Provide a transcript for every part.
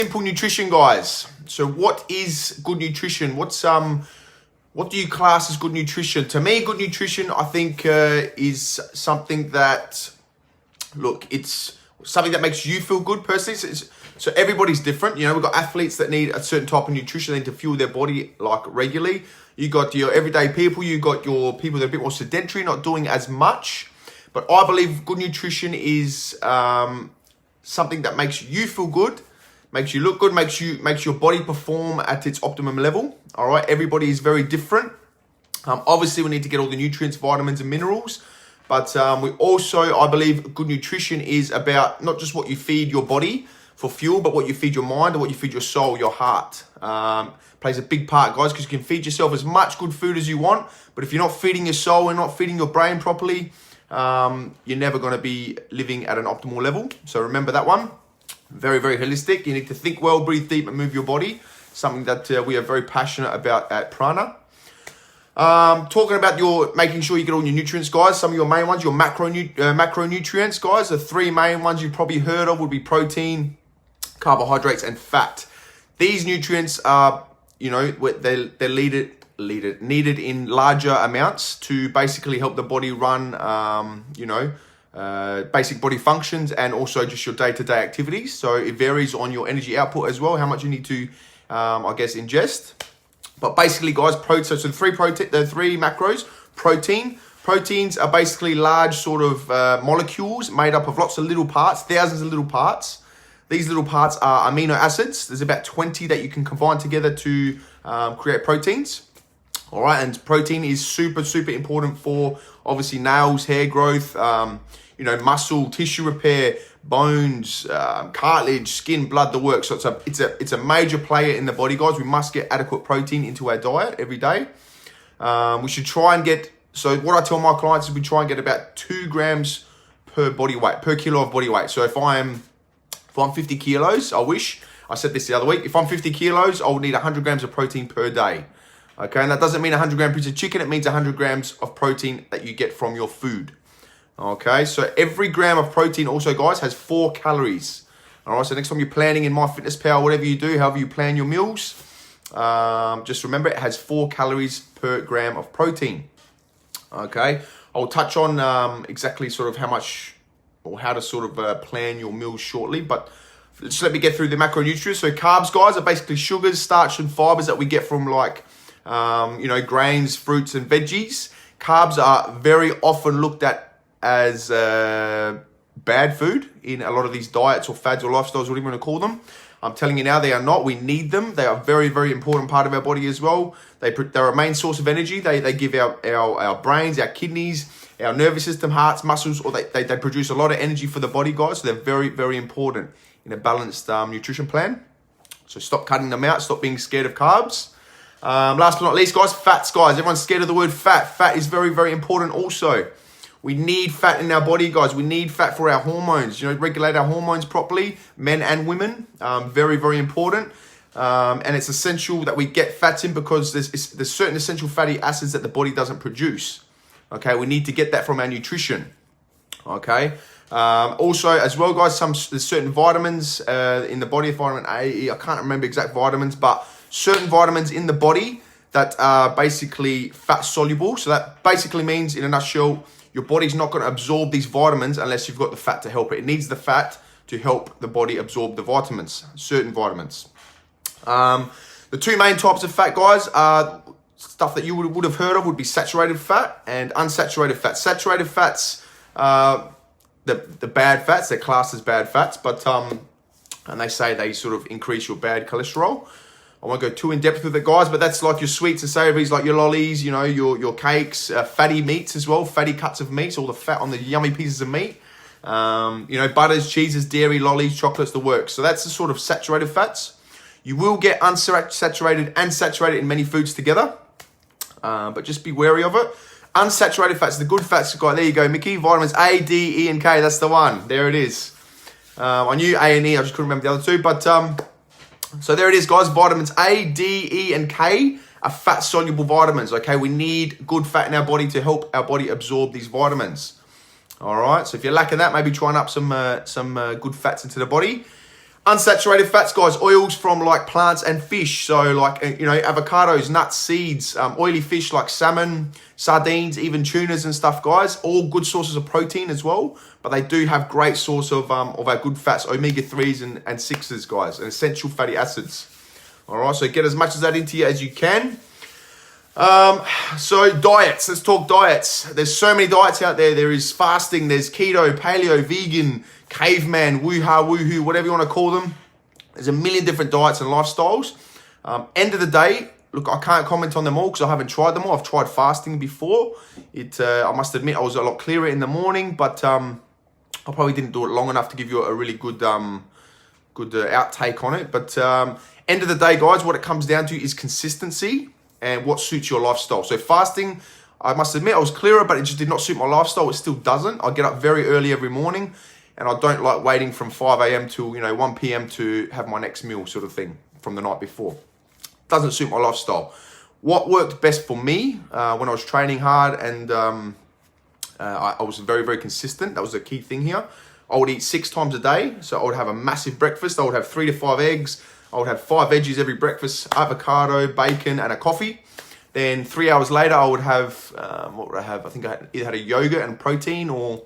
Simple nutrition, guys. So what is good nutrition? What do you class as good nutrition? To me, good nutrition, I think, is something that, look, it's something that makes you feel good personally. So everybody's different. You know, we've got athletes that need a certain type of nutrition. They need to fuel their body like regularly. You got your everyday people. You got your people that are a bit more sedentary, not doing as much. But I believe good nutrition is something that makes you feel good, makes you look good, makes your body perform at its optimum level. All right, everybody is very different. Obviously, we need to get all the nutrients, vitamins, and minerals. But we also, I believe, good nutrition is about not just what you feed your body for fuel, but what you feed your mind and what you feed your soul, your heart. Plays a big part, guys, because you can feed yourself as much good food as you want, but if you're not feeding your soul and not feeding your brain properly, you're never going to be living at an optimal level. So remember that one. Very, very holistic. You need to think well, breathe deep, and move your body. Something that we are very passionate about at Prana. Talking about making sure you get all your nutrients, guys. Some of your main ones, your macronutrients, guys. The three main ones you've probably heard of would be protein, carbohydrates, and fat. These nutrients are, they're needed in larger amounts to basically help the body run, basic body functions and also just your day-to-day activities. So it varies on your energy output as well, how much you need to, ingest. But basically, guys, so the three macros, proteins are basically large sort of molecules made up of lots of little parts, thousands of little parts. These little parts are amino acids. There's about 20 that you can combine together to create proteins. All right, and protein is super, super important for obviously nails, hair growth, muscle, tissue repair, bones, cartilage, skin, blood, the works. So it's a major player in the body, guys. We must get adequate protein into our diet every day. We should try and get, so what I tell my clients is we try and get about 2 grams per kilo of body weight. So if I'm 50 kilos, I said this the other week, if I'm 50 kilos, I will need 100 grams of protein per day. Okay, and that doesn't mean 100 gram piece of chicken. It means 100 grams of protein that you get from your food. Okay, so every gram of protein also, guys, has 4 calories. All right, so next time you're planning in MyFitnessPal, whatever you do, however you plan your meals, just remember it has 4 calories per gram of protein. Okay, I'll touch on exactly sort of how much or how to sort of plan your meals shortly, but just let me get through the macronutrients. So carbs, guys, are basically sugars, starch, and fibers that we get from grains, fruits, and veggies. Carbs are very often looked at as bad food in a lot of these diets or fads or lifestyles, whatever you want to call them. I'm telling you now, they are not. We need them. They are a very, very important part of our body as well. They're a main source of energy. They give our brains, our kidneys, our nervous system, hearts, muscles, or they produce a lot of energy for the body, guys. So they're very, very important in a balanced nutrition plan. So stop cutting them out. Stop being scared of carbs. Last but not least, guys, fats, guys. Everyone's scared of the word fat. Fat is very, very important also. We need fat in our body, guys. We need fat for our hormones, regulate our hormones properly, men and women. Very, very important. And it's essential that we get fats in because there's certain essential fatty acids that the body doesn't produce. Okay, we need to get that from our nutrition. Okay. Also, as well, guys, there's certain vitamins in the body, vitamin A, E. I can't remember exact vitamins, but certain vitamins in the body that are basically fat soluble. So that basically means, in a nutshell, your body's not going to absorb these vitamins unless you've got the fat to help it. It needs the fat to help the body absorb the vitamins, certain vitamins. The 2 main types of fat, guys, are stuff that you would have heard of would be saturated fat and unsaturated fat. Saturated fats, the bad fats, they're classed as bad fats, but and they say they sort of increase your bad cholesterol. I won't go too in depth with it, guys, but that's like your sweets and savories, like your lollies, your cakes, fatty meats as well, fatty cuts of meats, all the fat on the yummy pieces of meat. Butters, cheeses, dairy, lollies, chocolates, the works. So that's the sort of saturated fats. You will get unsaturated and saturated in many foods together, but just be wary of it. Unsaturated fats, the good fats, guys. There you go, Mickey. Vitamins A, D, E, and K. That's the one. There it is. I knew A and E. I just couldn't remember the other 2, but so there it is, guys. Vitamins A, D, E, and K are fat-soluble vitamins, okay? We need good fat in our body to help our body absorb these vitamins. All right, so if you're lacking that, maybe try and up some good fats into the body. Unsaturated fats, guys, oils from like plants and fish. So like, avocados, nuts, seeds, oily fish like salmon, sardines, even tunas and stuff, guys. All good sources of protein as well, but they do have great source of our good fats, omega-3s and 6s, guys, and essential fatty acids. All right, so get as much of that into you as you can. So diets, let's talk diets. There's so many diets out there. There is fasting, there's keto, paleo, vegan, caveman, woo-ha, woohoo, whatever you want to call them. There's a million different diets and lifestyles. End of the day, look, I can't comment on them all because I haven't tried them all. I've tried fasting before. I must admit, I was a lot clearer in the morning, but I probably didn't do it long enough to give you a really good outtake on it. But end of the day, guys, what it comes down to is consistency and what suits your lifestyle. So fasting, I must admit, I was clearer, but it just did not suit my lifestyle. It still doesn't. I get up very early every morning, and I don't like waiting from 5 a.m. till 1 p.m. to have my next meal, sort of thing, from the night before. Doesn't suit my lifestyle. What worked best for me when I was training hard and I was very, very consistent. That was the key thing here. I would eat 6 times a day. So I would have a massive breakfast. I would have 3 to 5 eggs. I would have 5 veggies every breakfast, avocado, bacon, and a coffee. Then 3 hours later, I would have, what would I have? I think I either had a yogurt and protein or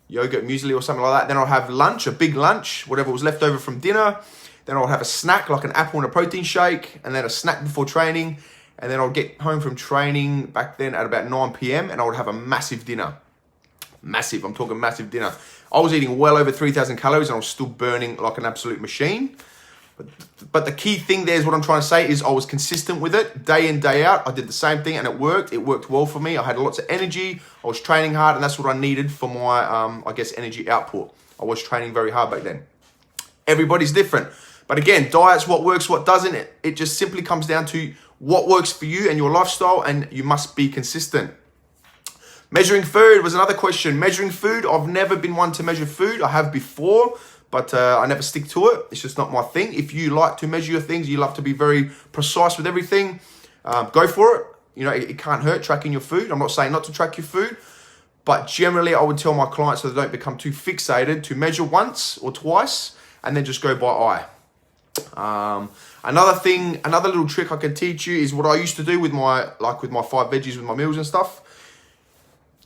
yogurt muesli or something like that. Then I'll have lunch, a big lunch, whatever was left over from dinner. Then I'll have a snack, like an apple and a protein shake, and then a snack before training. And then I'll get home from training back then at about 9 p.m. and I would have a massive dinner. Massive, I'm talking massive dinner. I was eating well over 3,000 calories and I was still burning like an absolute machine. But the key thing there is what I'm trying to say is I was consistent with it day in, day out. I did the same thing and it worked. It worked well for me. I had lots of energy. I was training hard and that's what I needed for my, energy output. I was training very hard back then. Everybody's different. But again, diet's what works, what doesn't. It just simply comes down to what works for you and your lifestyle, and you must be consistent. Measuring food was another question. Measuring food, I've never been one to measure food. I have before, but I never stick to it. It's just not my thing. If you like to measure your things, you love to be very precise with everything, go for it. It can't hurt tracking your food. I'm not saying not to track your food, but generally I would tell my clients so they don't become too fixated to measure once or twice and then just go by eye. Another little trick I can teach you is what I used to do with my 5 veggies with my meals and stuff.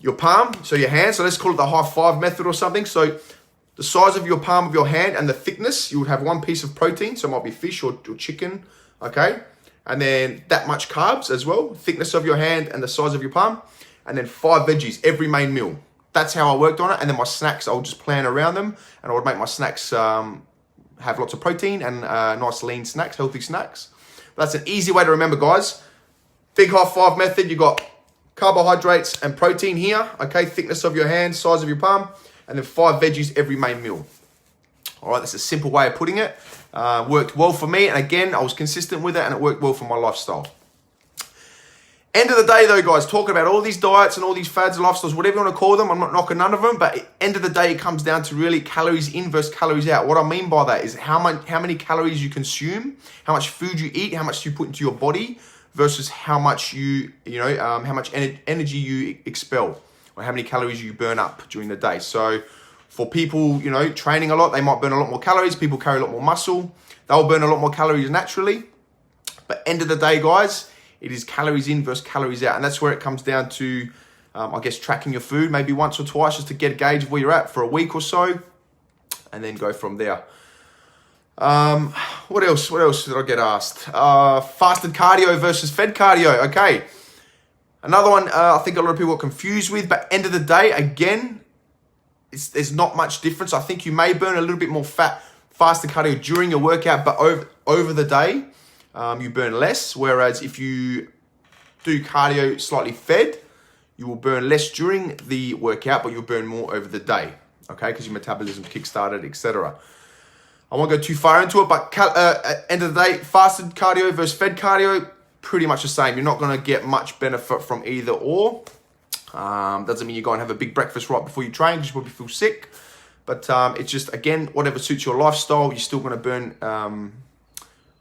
Your palm, so your hand, so let's call it the high five method or something. So the size of your palm of your hand and the thickness, you would have 1 piece of protein, so it might be fish or chicken, okay? And then that much carbs as well, thickness of your hand and the size of your palm, and then 5 veggies every main meal. That's how I worked on it. And then my snacks, I would just plan around them, and I would make my snacks have lots of protein and nice lean snacks, healthy snacks. That's an easy way to remember, guys. Big high five method, you got carbohydrates and protein here, okay? Thickness of your hand, size of your palm, and then 5 veggies every main meal. All right, that's a simple way of putting it. Worked well for me, and again, I was consistent with it, and it worked well for my lifestyle. End of the day, though, guys, talking about all these diets and all these fads, lifestyles, whatever you want to call them, I'm not knocking none of them, but end of the day, it comes down to really calories in versus calories out. What I mean by that is how many calories you consume, how much food you eat, how much you put into your body, versus how much how much energy you expel, or how many calories you burn up during the day. So for people, training a lot, they might burn a lot more calories. People carry a lot more muscle. They'll burn a lot more calories naturally. But end of the day, guys, it is calories in versus calories out. And that's where it comes down to, tracking your food maybe once or twice just to get a gauge of where you're at for a week or so, and then go from there. What else did I get asked? Fasted cardio versus fed cardio. Okay. Another one I think a lot of people are confused with, but end of the day, again, there's not much difference. I think you may burn a little bit more fat, fasted cardio during your workout, but over the day, you burn less. Whereas if you do cardio slightly fed, you will burn less during the workout, but you'll burn more over the day, okay? Because your metabolism kickstarted, etc. I won't go too far into it, but end of the day, fasted cardio versus fed cardio, pretty much the same. You're not going to get much benefit from either or. Doesn't mean you go and have a big breakfast right before you train because you probably feel sick. But it's just, again, whatever suits your lifestyle, you're still going to burn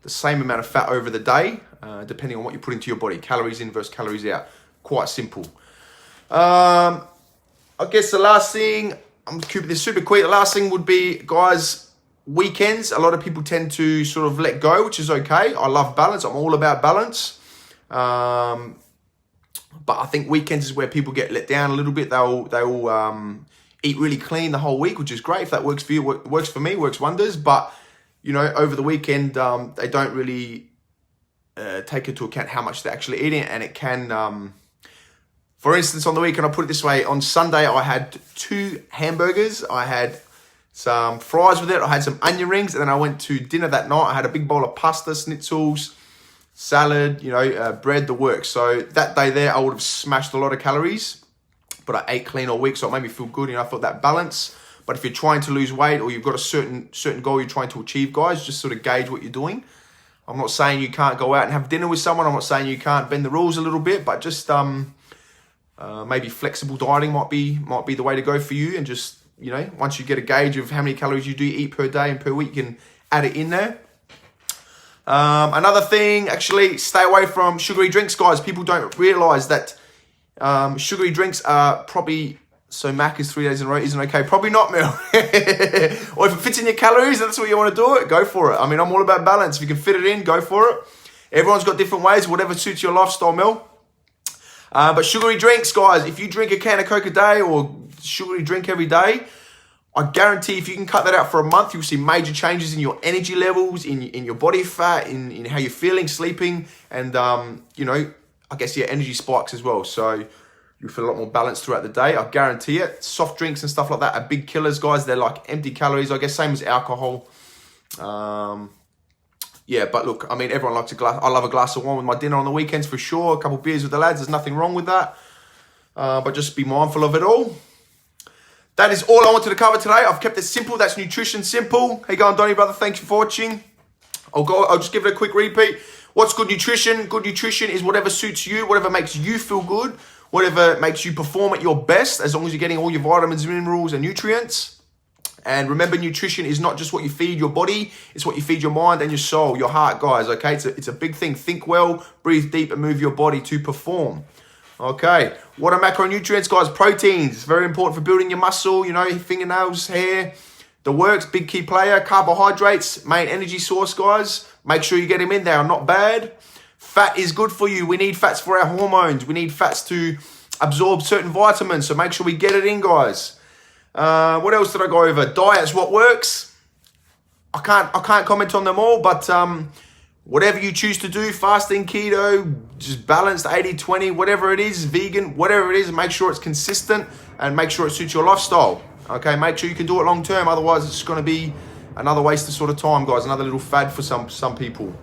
the same amount of fat over the day, depending on what you put into your body. Calories in versus calories out. Quite simple. I guess the last thing, I'm keeping this super quick. The last thing would be, guys, weekends, a lot of people tend to sort of let go, which is okay. I love balance. I'm all about balance. But I think weekends is where people get let down a little bit. They'll eat really clean the whole week, which is great. If that works for you, works for me, works wonders. But, you know, over the weekend, they don't really take into account how much they're actually eating. And it can, for instance, on the weekend, I'll put it this way. On Sunday, I had 2 hamburgers. I had some fries with it. I had some onion rings. And then I went to dinner that night. I had a big bowl of pasta, schnitzels, salad, you know, bread, the works. So that day there, I would have smashed a lot of calories. But I ate clean all week, so it made me feel good. You know, I felt that balance. But if you're trying to lose weight or you've got a certain goal you're trying to achieve, guys, just sort of gauge what you're doing. I'm not saying you can't go out and have dinner with someone. I'm not saying you can't bend the rules a little bit, but just maybe flexible dieting might be the way to go for you. And just, you know, once you get a gauge of how many calories you do eat per day and per week, you can add it in there. Another thing, actually, stay away from sugary drinks, guys. People don't realize that sugary drinks are probably, so Macca's 3 days in a row isn't okay. Probably not, Mel. Or if it fits in your calories, that's what you want to do it, go for it. I mean, I'm all about balance. If you can fit it in, go for it. Everyone's got different ways, whatever suits your lifestyle, Mel. But sugary drinks, guys, if you drink a can of Coke a day or sugary drink every day, I guarantee if you can cut that out for a month, you'll see major changes in your energy levels, in your body fat, in how you're feeling, sleeping, and, you know, I guess your energy spikes as well. So you feel a lot more balanced throughout the day. I guarantee it. Soft drinks and stuff like that are big killers, guys. They're like empty calories, I guess, same as alcohol. Yeah, but look, I mean, everyone likes a glass. I love a glass of wine with my dinner on the weekends for sure. A couple of beers with the lads. There's nothing wrong with that. But just be mindful of it all. That is all I wanted to cover today. I've kept it simple. That's nutrition simple. How you going, Donnie, brother? Thanks for watching. I'll just give it a quick repeat. What's good nutrition? Good nutrition is whatever suits you, whatever makes you feel good, whatever makes you perform at your best, as long as you're getting all your vitamins, minerals, and nutrients. And remember, nutrition is not just what you feed your body, it's what you feed your mind and your soul, your heart, guys, okay? It's a big thing. Think well, breathe deep, and move your body to perform. Okay, what are macronutrients, guys? Proteins. It's very important for building your muscle, you know, fingernails, hair, the works, big key player. Carbohydrates, main energy source, guys. Make sure you get them in. They are not bad. Fat is good for you. We need fats for our hormones. We need fats to absorb certain vitamins. So make sure we get it in, guys. What else did I go over? Diets, what works? I can't comment on them all, but whatever you choose to do, fasting, keto, just balanced 80-20, whatever it is, vegan, whatever it is, make sure it's consistent and make sure it suits your lifestyle. Okay, make sure you can do it long term. Otherwise, it's going to be another waste of sort of time, guys. Another little fad for some people.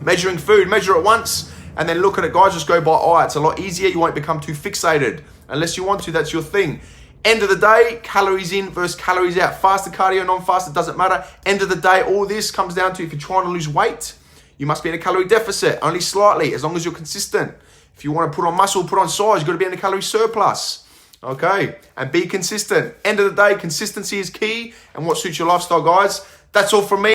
Measuring food, measure it once and then look at it, guys. Just go by eye. It's a lot easier. You won't become too fixated. Unless you want to, that's your thing. End of the day, calories in versus calories out. Fasted, cardio, non-fasted, doesn't matter. End of the day, all this comes down to if you're trying to lose weight, you must be in a calorie deficit, only slightly, as long as you're consistent. If you want to put on muscle, put on size, you've got to be in a calorie surplus. Okay, and be consistent. End of the day, consistency is key and what suits your lifestyle, guys. That's all from me.